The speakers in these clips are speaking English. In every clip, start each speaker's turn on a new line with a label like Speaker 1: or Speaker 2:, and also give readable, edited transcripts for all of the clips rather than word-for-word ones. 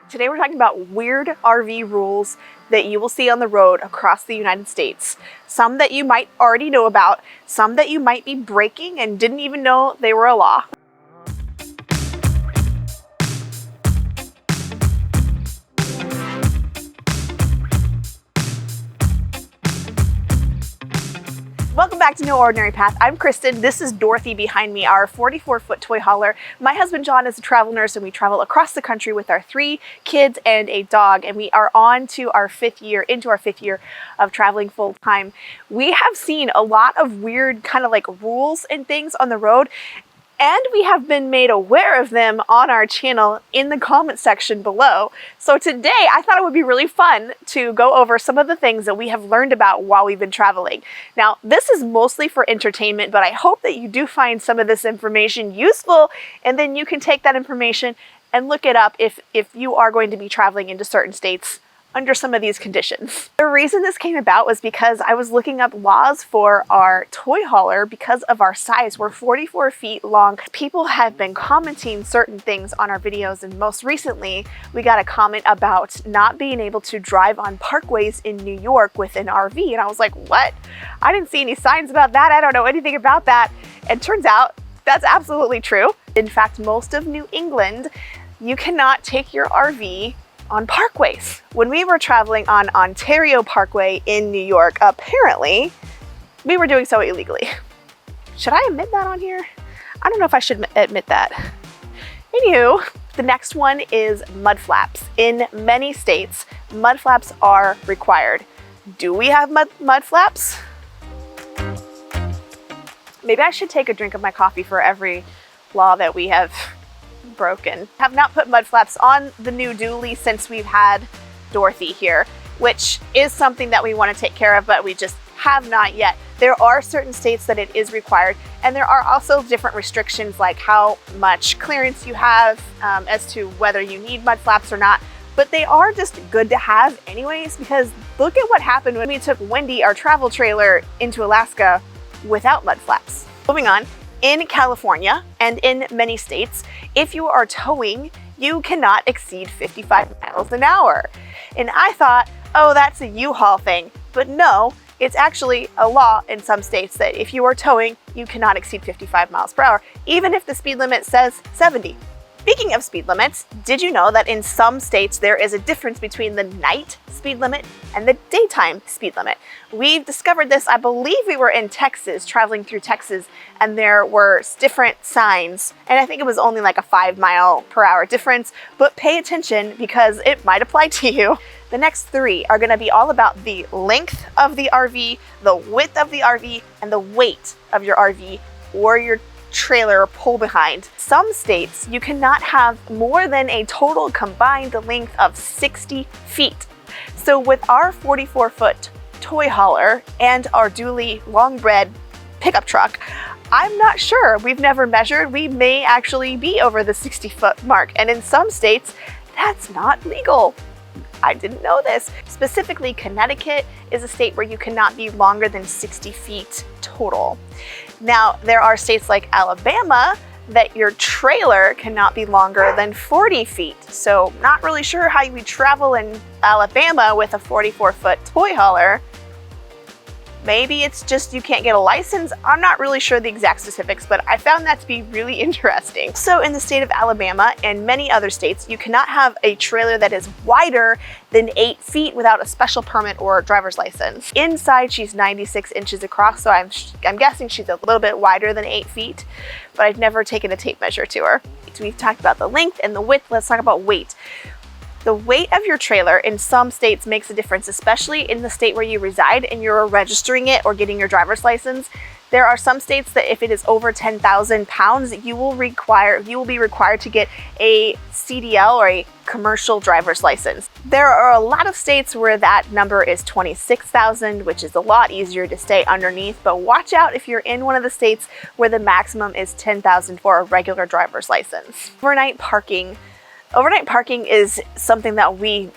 Speaker 1: Today we're talking about weird RV rules that you will see on the road across the United States. Some that you might already know about, some that you might be breaking and didn't even know they were a law. Welcome back to No Ordinary Path. I'm Kristen. This is Dorothy behind me, our 44-foot toy hauler. My husband John is a travel nurse and we travel across the country with our 3 kids and a dog, and we are on to our 5th year of traveling full time. We have seen a lot of weird kind of like rules and things on the road, and we have been made aware of them on our channel in the comment section below. So today I thought it would be really fun to go over some of the things that we have learned about while we've been traveling. Now, this is mostly for entertainment, but I hope that you do find some of this information useful, and then you can take that information and look it up if you are going to be traveling into certain states under some of these conditions. The reason this came about was because I was looking up laws for our toy hauler because of our size. We're 44 feet long. People have been commenting certain things on our videos, and most recently we got a comment about not being able to drive on Parkways in New York with an RV, and I was like, what? I didn't see any signs about that. I don't know anything about that. And turns out that's absolutely true. In fact, most of New England, you cannot take your RV on Parkways. When we were traveling on Ontario Parkway in New York, apparently we were doing so illegally. Should I admit that on here? I don't know if I should admit that. Anywho, the next one is mud flaps. In many states, mud flaps are required. Do we have mud flaps? Maybe I should take a drink of my coffee for every law that we have broken. Have not put mud flaps on the new dually since we've had Dorothy here, which is something that we want to take care of, but we just have not yet. There are certain states that it is required, and there are also different restrictions like how much clearance you have as to whether you need mud flaps or not, but they are just good to have anyways, because look at what happened when we took Wendy, our travel trailer, into Alaska without mud flaps. Moving on. In California and in many states, if you are towing, you cannot exceed 55 miles an hour. And I thought, oh, that's a U-Haul thing. But no, it's actually a law in some states that if you are towing, you cannot exceed 55 miles per hour, even if the speed limit says 70. Speaking of speed limits, did you know that in some states there is a difference between the night speed limit and the daytime speed limit? We've discovered this, I believe we were in Texas, traveling through Texas, and there were different signs, and I think it was only like a 5 mile per hour difference, but pay attention because it might apply to you. The next 3 are gonna be all about the length of the RV, the width of the RV, and the weight of your RV or your trailer pull behind. Some states, you cannot have more than a total combined length of 60 feet. So with our 44-foot toy hauler and our dually long bred pickup truck, I'm not sure. We've never measured. We may actually be over the 60-foot mark, and in some states, that's not legal. I didn't know this. Specifically, Connecticut is a state where you cannot be longer than 60 feet total. Now, there are states like Alabama that your trailer cannot be longer than 40 feet. So not really sure how you would travel in Alabama with a 44-foot toy hauler. Maybe it's just you can't get a license. I'm not really sure the exact specifics, but I found that to be really interesting. So in the state of Alabama and many other states, you cannot have a trailer that is wider than 8 feet without a special permit or driver's license. Inside, she's 96 inches across, so I'm guessing she's a little bit wider than 8 feet, but I've never taken a tape measure to her. So we've talked about the length and the width. Let's talk about weight. The weight of your trailer in some states makes a difference, especially in the state where you reside and you're registering it or getting your driver's license. There are some states that if it is over 10,000 pounds, you will be required to get a CDL or a commercial driver's license. There are a lot of states where that number is 26,000, which is a lot easier to stay underneath, but watch out if you're in one of the states where the maximum is 10,000 for a regular driver's license. Overnight parking. Overnight parking is something that we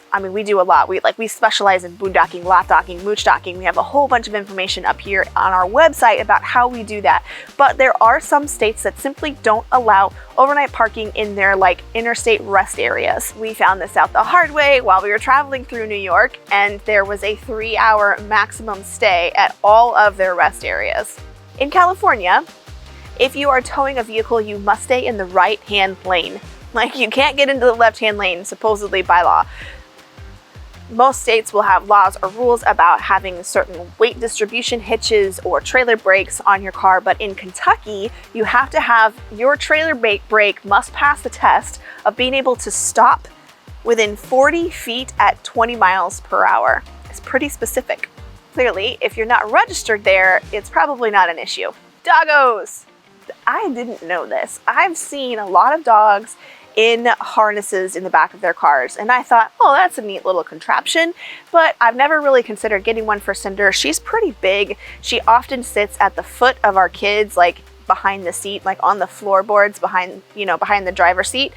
Speaker 1: do a lot. We specialize in boondocking, lot docking, mooch docking. We have a whole bunch of information up here on our website about how we do that. But there are some states that simply don't allow overnight parking in their like interstate rest areas. We found this out the hard way while we were traveling through New York, and there was a 3-hour maximum stay at all of their rest areas. In California, if you are towing a vehicle, you must stay in the right-hand lane. Like, you can't get into the left-hand lane, supposedly by law. Most states will have laws or rules about having certain weight distribution hitches or trailer brakes on your car, but in Kentucky, you have to have your trailer brake must pass the test of being able to stop within 40 feet at 20 miles per hour. It's pretty specific. Clearly, if you're not registered there, it's probably not an issue. Doggos! I didn't know this. I've seen a lot of dogs in harnesses in the back of their cars, and I thought, oh, that's a neat little contraption, but I've never really considered getting one for Cinder. She's pretty big. She often sits at the foot of our kids, like behind the seat, like on the floorboards behind the driver's seat.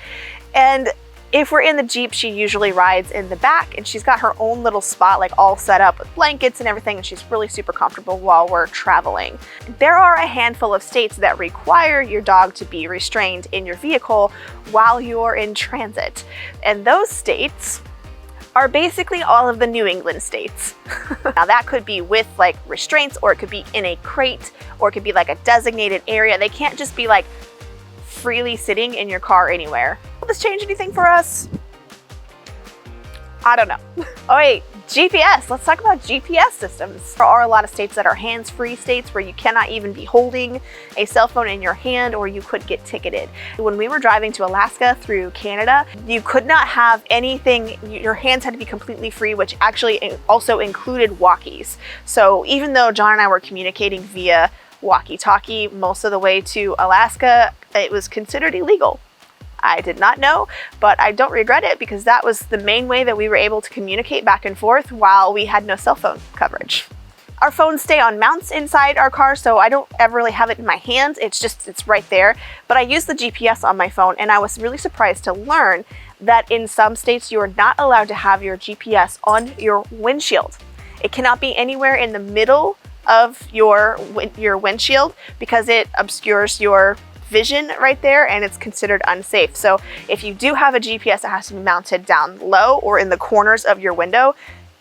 Speaker 1: And if we're in the Jeep, she usually rides in the back, and she's got her own little spot, like all set up with blankets and everything, and she's really super comfortable while we're traveling. There are a handful of states that require your dog to be restrained in your vehicle while you're in transit. And those states are basically all of the New England states. Now that could be with like restraints, or it could be in a crate, or it could be like a designated area. They can't just be like freely sitting in your car anywhere. Will this change anything for us? I don't know. Oh wait, GPS. Let's talk about GPS systems. There are a lot of states that are hands-free states where you cannot even be holding a cell phone in your hand, or you could get ticketed. When we were driving to Alaska through Canada, you could not have anything, your hands had to be completely free, which actually also included walkies. So even though John and I were communicating via walkie-talkie most of the way to Alaska, it was considered illegal. I did not know, but I don't regret it, because that was the main way that we were able to communicate back and forth while we had no cell phone coverage. Our phones stay on mounts inside our car, so I don't ever really have it in my hands. It's right there. But I use the GPS on my phone, and I was really surprised to learn that in some states you are not allowed to have your GPS on your windshield. It cannot be anywhere in the middle of your windshield, because it obscures your vision right there, and it's considered unsafe. So if you do have a GPS, it has to be mounted down low or in the corners of your window.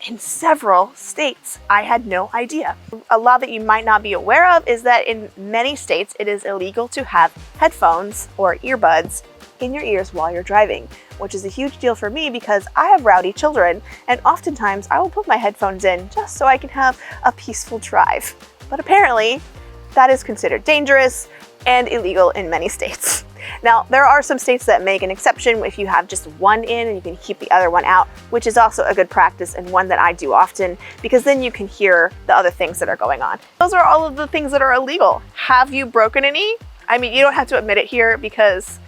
Speaker 1: In several states, I had no idea. A law that you might not be aware of is that in many states, it is illegal to have headphones or earbuds in your ears while you're driving, which is a huge deal for me because I have rowdy children, and oftentimes I will put my headphones in just so I can have a peaceful drive. But apparently, that is considered dangerous and illegal in many states. Now, there are some states that make an exception if you have just one in and you can keep the other one out, which is also a good practice and one that I do often, because then you can hear the other things that are going on. Those are all of the things that are illegal. Have you broken any? I mean, you don't have to admit it here because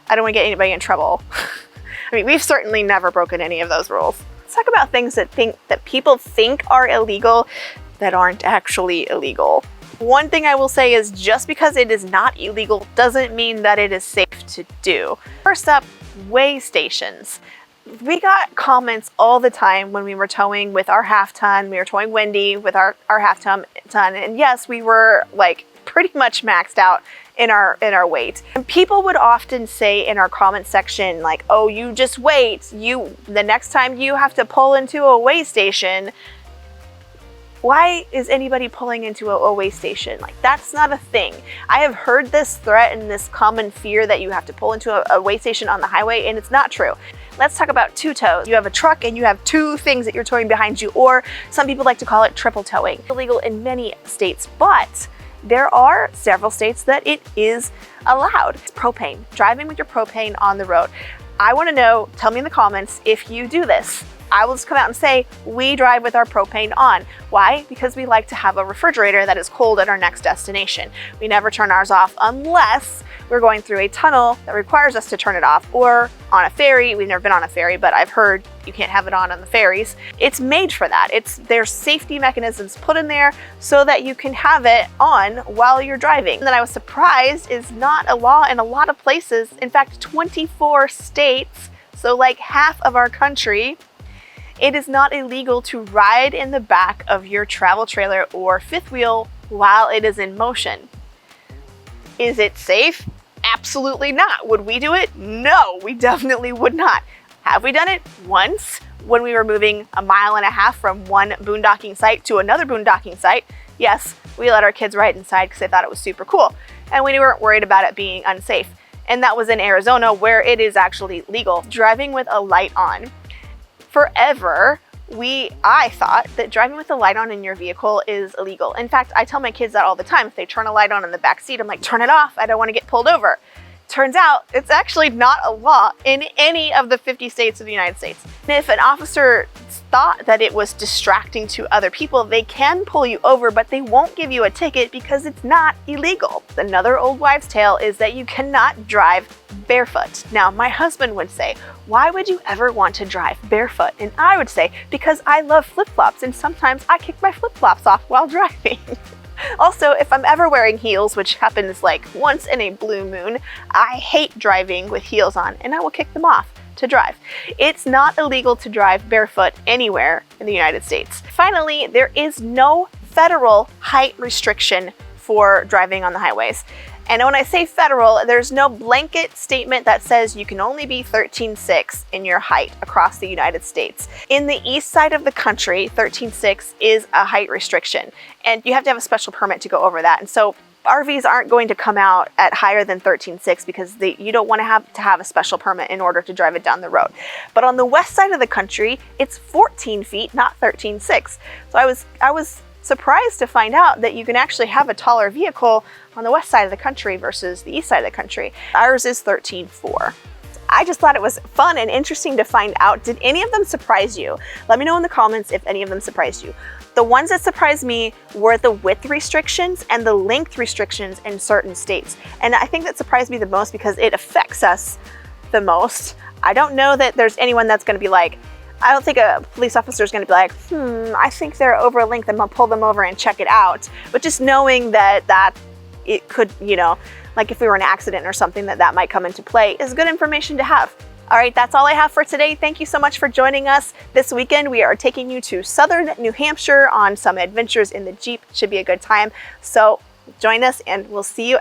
Speaker 1: I don't want to get anybody in trouble. I mean, we've certainly never broken any of those rules. Let's talk about things that people think are illegal that aren't actually illegal. One thing I will say is just because it is not illegal doesn't mean that it is safe to do. First up, weigh stations. We got comments all the time when we were towing with our half ton. We were towing Wendy with our half ton, and yes, we were like pretty much maxed out in our weight. And people would often say in our comment section like, oh, you just wait. The next time you have to pull into a weigh station, why is anybody pulling into a weigh station? Like, that's not a thing. I have heard this threat and this common fear that you have to pull into a weigh station on the highway, and it's not true. Let's talk about two tows. You have a truck and you have two things that you're towing behind you, or some people like to call it triple towing. Illegal in many states, but there are several states that it is allowed. It's propane, driving with your propane on the road. I want to know, tell me in the comments if you do this. I will just come out and say, we drive with our propane on. Why? Because we like to have a refrigerator that is cold at our next destination. We never turn ours off unless we're going through a tunnel that requires us to turn it off, or on a ferry. We've never been on a ferry, but I've heard you can't have it on the ferries. It's made for that. There's safety mechanisms put in there so that you can have it on while you're driving. And that I was surprised is not a law in a lot of places. In fact, 24 states So like half of our country, it is not illegal to ride in the back of your travel trailer or fifth wheel while it is in motion. Is it safe? Absolutely not. Would we do it? No, we definitely would not. Have we done it? Once, when we were moving 1.5 miles from one boondocking site to another boondocking site. Yes, we let our kids ride inside because they thought it was super cool, and we weren't worried about it being unsafe. And that was in Arizona, where it is actually legal. Driving with a light on. Forever, I thought that driving with a light on in your vehicle is illegal. In fact, I tell my kids that all the time. If they turn a light on in the back seat, I'm like, turn it off. I don't want to get pulled over. Turns out it's actually not a law in any of the 50 states of the United States. And if an officer thought that it was distracting to other people, they can pull you over, but they won't give you a ticket because it's not illegal. Another old wives' tale is that you cannot drive barefoot. Now, my husband would say, why would you ever want to drive barefoot? And I would say, because I love flip-flops, and sometimes I kick my flip-flops off while driving. Also, if I'm ever wearing heels, which happens like once in a blue moon, I hate driving with heels on, and I will kick them off to drive. It's not illegal to drive barefoot anywhere in the United States. Finally, there is no federal height restriction for driving on the highways. And when I say federal, there's no blanket statement that says you can only be 13.6 in your height across the United States. In the east side of the country, 13.6 is a height restriction, and you have to have a special permit to go over that. And so RVs aren't going to come out at higher than 13.6 because you don't want to have a special permit in order to drive it down the road. But on the west side of the country, it's 14 feet, not 13.6. So I was surprised to find out that you can actually have a taller vehicle on the west side of the country versus the east side of the country. Ours is 13.4. I just thought it was fun and interesting to find out. Did any of them surprise you? Let me know in the comments if any of them surprised you. The ones that surprised me were the width restrictions and the length restrictions in certain states. And I think that surprised me the most because it affects us the most. I don't know that there's anyone that's going to be like, I don't think a police officer is going to be like, I think they're over length, I'm going to pull them over and check it out. But just knowing that it could, like if we were in an accident or something, that might come into play is good information to have. All right, that's all I have for today. Thank you so much for joining us. This weekend, we are taking you to southern New Hampshire on some adventures in the Jeep. Should be a good time. So join us and we'll see you